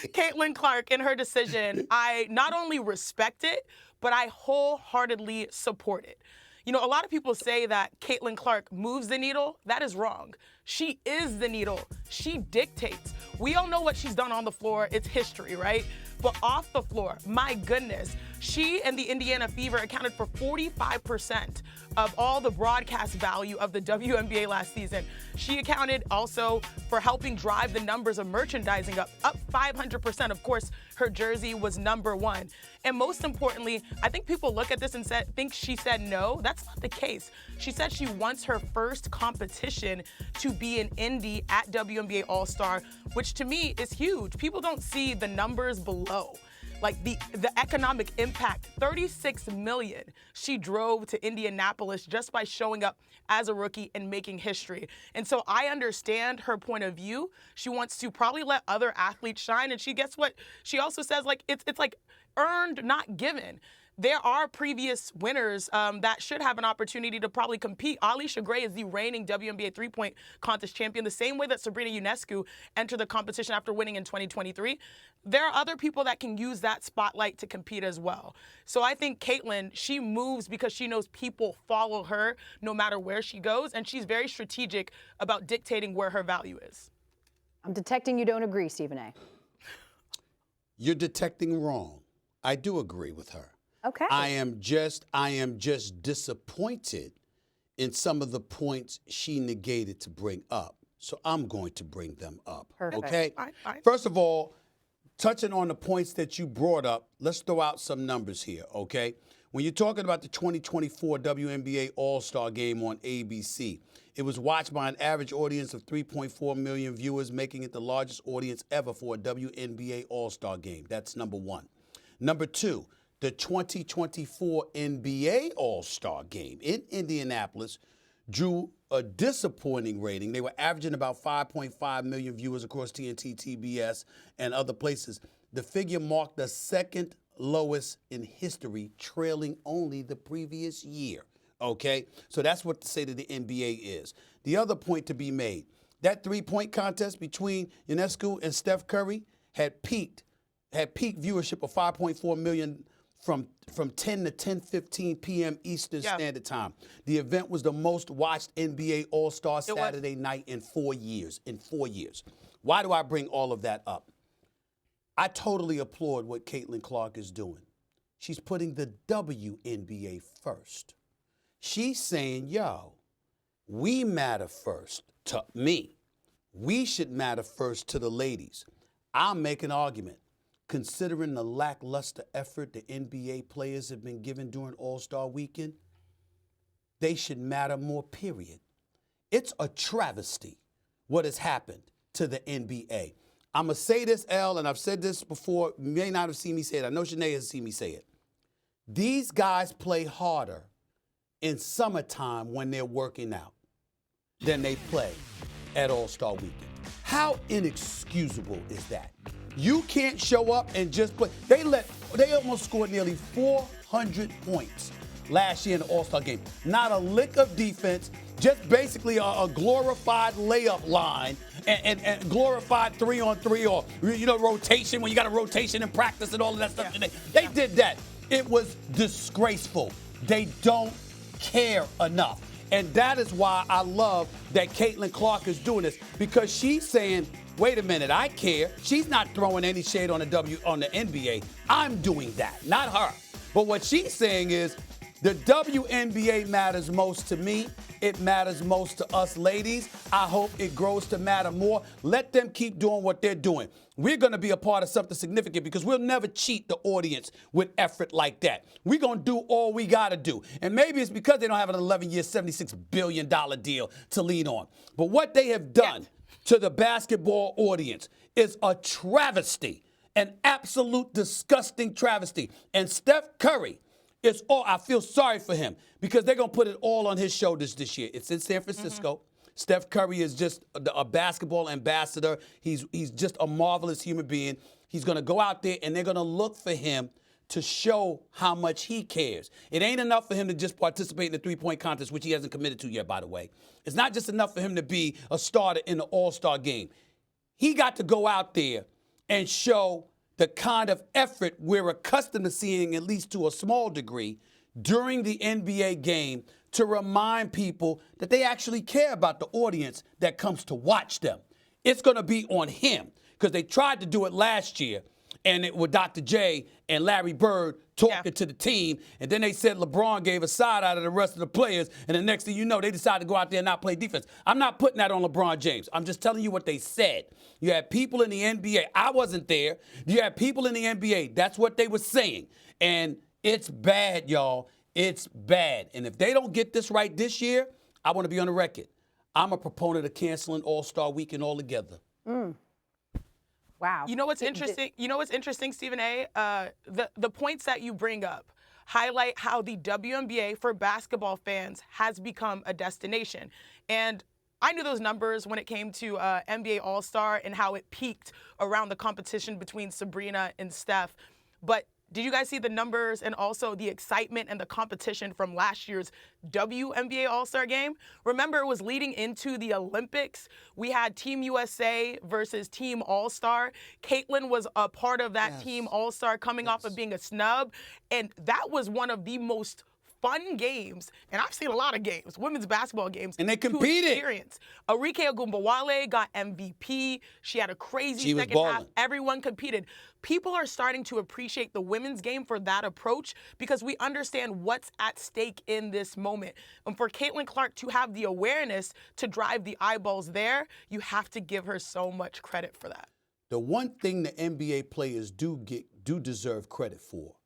Caitlin Clark in her decision, I not only respect it, but I wholeheartedly support it. You know, a lot of people say that Caitlin Clark moves the needle. That is wrong. She is the needle. She dictates. We all know what she's done on the floor. It's history, right? But off the floor, my goodness, she and the Indiana Fever accounted for 45% of all the broadcast value of the WNBA last season. She accounted also for helping drive the numbers of merchandising up 500%. Of course, her jersey was #1. And most importantly, I think people look at this and think she said no. That's not the case. She said she wants her first competition to be an Indy at WNBA All-Star, which to me is huge. People don't see the numbers below. Like the economic impact, $36 million she drove to Indianapolis just by showing up as a rookie and making history. And so I understand her point of view. She wants to probably let other athletes shine. And guess what? She also says, like, it's like earned, not given. There are previous winners that should have an opportunity to probably compete. Alicia Gray is the reigning WNBA three-point contest champion, the same way that Sabrina Ionescu entered the competition after winning in 2023. There are other people that can use that spotlight to compete as well. So I think Caitlin, she moves because she knows people follow her no matter where she goes, and she's very strategic about dictating where her value is. I'm detecting you don't agree, Stephen A. You're detecting wrong. I do agree with her. Okay. I am just disappointed in some of the points she negated to bring up. So I'm going to bring them up. Perfect. Okay? Fine. First of all, touching on the points that you brought up, let's throw out some numbers here, okay? When you're talking about the 2024 WNBA All-Star Game on ABC, it was watched by an average audience of 3.4 million viewers, making it the largest audience ever for a WNBA All-Star Game. That's number one. Number two, the 2024 NBA All-Star Game in Indianapolis drew a disappointing rating. They were averaging about 5.5 million viewers across TNT, TBS, and other places. The figure marked the second lowest in history, trailing only the previous year. Okay? So that's what the state of the NBA is. The other point to be made, that three-point contest between Ionescu and Steph Curry had peak viewership of 5.4 million from 10 to 10:15 p.m. Eastern Standard Time. The event was the most watched NBA All-Star Saturday night in 4 years. Why do I bring all of that up? I totally applaud what Caitlin Clark is doing. She's putting the WNBA first. She's saying, yo, we matter first to me. We should matter first to the ladies. I'll make an argument. Considering the lackluster effort the NBA players have been given during All-Star Weekend, they should matter more, period. It's a travesty what has happened to the NBA. I'm going to say this, Elle, and I've said this before. You may not have seen me say it. I know Shanae has seen me say it. These guys play harder in summertime when they're working out than they play at All-Star Weekend. How inexcusable is that? You can't show up and just play. They almost scored nearly 400 points last year in the All-Star game. Not a lick of defense, just basically a glorified layup line and glorified 3-on-3 or, rotation when you got a rotation in practice and all of that stuff. Yeah. They did that. It was disgraceful. They don't care enough. And that is why I love that Caitlin Clark is doing this, because she's saying, wait a minute, I care. She's not throwing any shade on the NBA. I'm doing that, not her. But what she's saying is the WNBA matters most to me. It matters most to us ladies. I hope it grows to matter more. Let them keep doing what they're doing. We're going to be a part of something significant because we'll never cheat the audience with effort like that. We're going to do all we got to do. And maybe it's because they don't have an 11-year, $76 billion deal to lean on. But what they have done to the basketball audience is a travesty, an absolute disgusting travesty. And Steph Curry, I feel sorry for him because they're going to put it all on his shoulders this year. It's in San Francisco. Mm-hmm. Steph Curry is just a basketball ambassador. He's just a marvelous human being. He's going to go out there, and they're going to look for him to show how much he cares. It ain't enough for him to just participate in the three-point contest, which he hasn't committed to yet, by the way. It's not just enough for him to be a starter in the All-Star game. He got to go out there and show the kind of effort we're accustomed to seeing, at least to a small degree, during the NBA game to remind people that they actually care about the audience that comes to watch them. It's going to be on him because they tried to do it last year, and it with Dr. J and Larry Bird talking to the team, and then they said LeBron gave a side out of the rest of the players, and the next thing you know, they decided to go out there and not play defense. I'm not putting that on LeBron James. I'm just telling you what they said. You had people in the NBA. I wasn't there. You had people in the NBA. That's what they were saying. And it's bad, y'all. It's bad. And if they don't get this right this year, I want to be on the record. I'm a proponent of canceling All-Star Weekend altogether. Wow. You know what's interesting? You know what's interesting, Stephen A? The points that you bring up highlight how the WNBA for basketball fans has become a destination. And I knew those numbers when it came to NBA All-Star and how it peaked around the competition between Sabrina and Steph. But did you guys see the numbers and also the excitement and the competition from last year's WNBA All-Star game? Remember, it was leading into the Olympics. We had Team USA versus Team All-Star. Caitlin was a part of that Team All-Star coming off of being a snub. And that was one of the most fun games, and I've seen a lot of games, women's basketball games. And they competed. Arike Ogunbowale got MVP. She had a crazy second half. Everyone competed. People are starting to appreciate the women's game for that approach because we understand what's at stake in this moment. And for Caitlin Clark to have the awareness to drive the eyeballs there, you have to give her so much credit for that. The one thing the NBA players do deserve credit for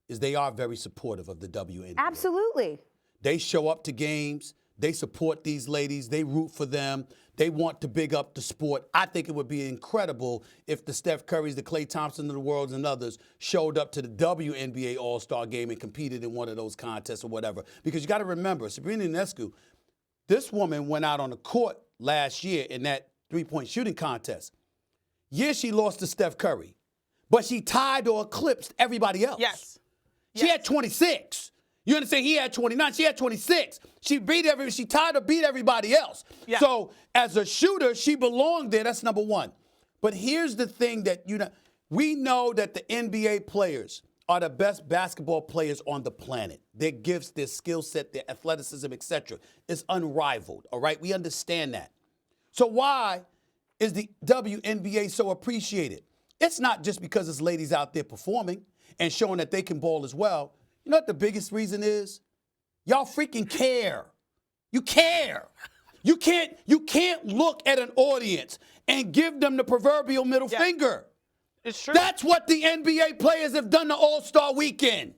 is they are very supportive of the WNBA. Absolutely. They show up to games. They support these ladies. They root for them. They want to big up the sport. I think it would be incredible if the Steph Currys, the Klay Thompson of the world, and others showed up to the WNBA All-Star game and competed in one of those contests or whatever. Because you got to remember, Sabrina Ionescu, this woman went out on the court last year in that three-point shooting contest. Yeah, she lost to Steph Curry, but she tied or eclipsed everybody else. Yes. She had 26. You understand? He had 29. She had 26. She tied or beat everybody else. Yeah. So as a shooter, she belonged there. That's number one. But here's the thing that we know that the NBA players are the best basketball players on the planet. Their gifts, their skill set, their athleticism, etc. is unrivaled. All right? We understand that. So why is the WNBA so appreciated? It's not just because it's ladies out there performing and showing that they can ball as well. You know what the biggest reason is? Y'all freaking care. You care. You can't look at an audience and give them the proverbial middle finger. It's true. That's what the NBA players have done to All-Star Weekend.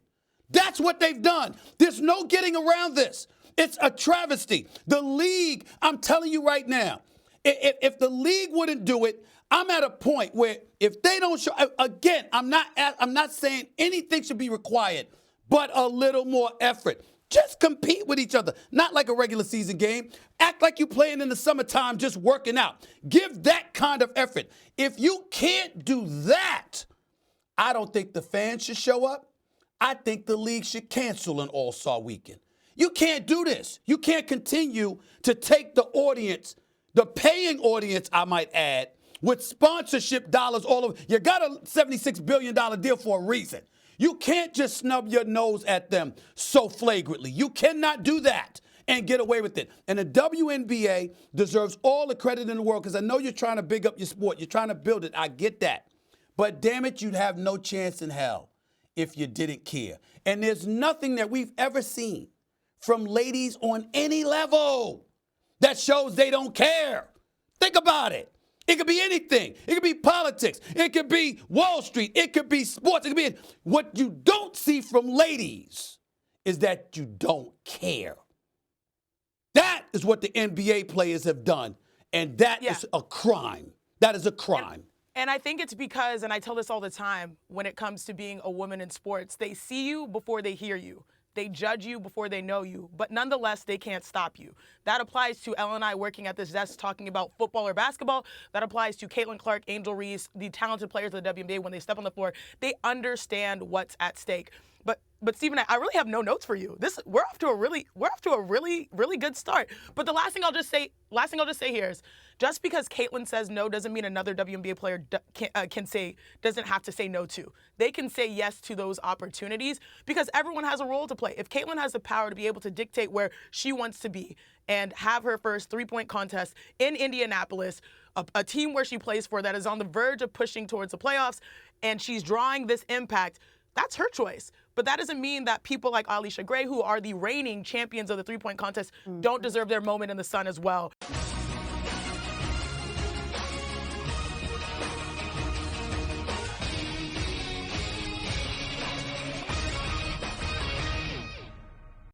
That's what they've done. There's no getting around this. It's a travesty. The league, I'm telling you right now, if the league wouldn't do it, I'm at a point where if they don't show, again, I'm not saying anything should be required, but a little more effort. Just compete with each other, not like a regular season game. Act like you're playing in the summertime, just working out. Give that kind of effort. If you can't do that, I don't think the fans should show up. I think the league should cancel an All-Star Weekend. You can't do this. You can't continue to take the audience, the paying audience, I might add, with sponsorship dollars all over. You got a $76 billion deal for a reason. You can't just snub your nose at them so flagrantly. You cannot do that and get away with it. And the WNBA deserves all the credit in the world because I know you're trying to big up your sport. You're trying to build it. I get that. But damn it, you'd have no chance in hell if you didn't care. And there's nothing that we've ever seen from ladies on any level that shows they don't care. Think about it. It could be anything. It could be politics. It could be Wall Street. It could be sports. It could be what you don't see from ladies is that you don't care. That is what the NBA players have done, and that is a crime. That is a crime. And I think it's because, and I tell this all the time, when it comes to being a woman in sports, they see you before they hear you. They judge you before they know you, but nonetheless, they can't stop you. That applies to Elle and I working at this desk talking about football or basketball. That applies to Caitlin Clark, Angel Reese, the talented players of the WNBA when they step on the floor. They understand what's at stake. But Stephen, I really have no notes for you. We're off to a really good start. But the last thing I'll just say here is, just because Caitlin says no doesn't mean another WNBA player doesn't have to say no to. They can say yes to those opportunities because everyone has a role to play. If Caitlin has the power to be able to dictate where she wants to be and have her first 3-point contest in Indianapolis, a team where she plays for that is on the verge of pushing towards the playoffs, and she's drawing this impact, that's her choice. But that doesn't mean that people like Alicia Gray, who are the reigning champions of the 3-point contest, don't deserve their moment in the sun as well.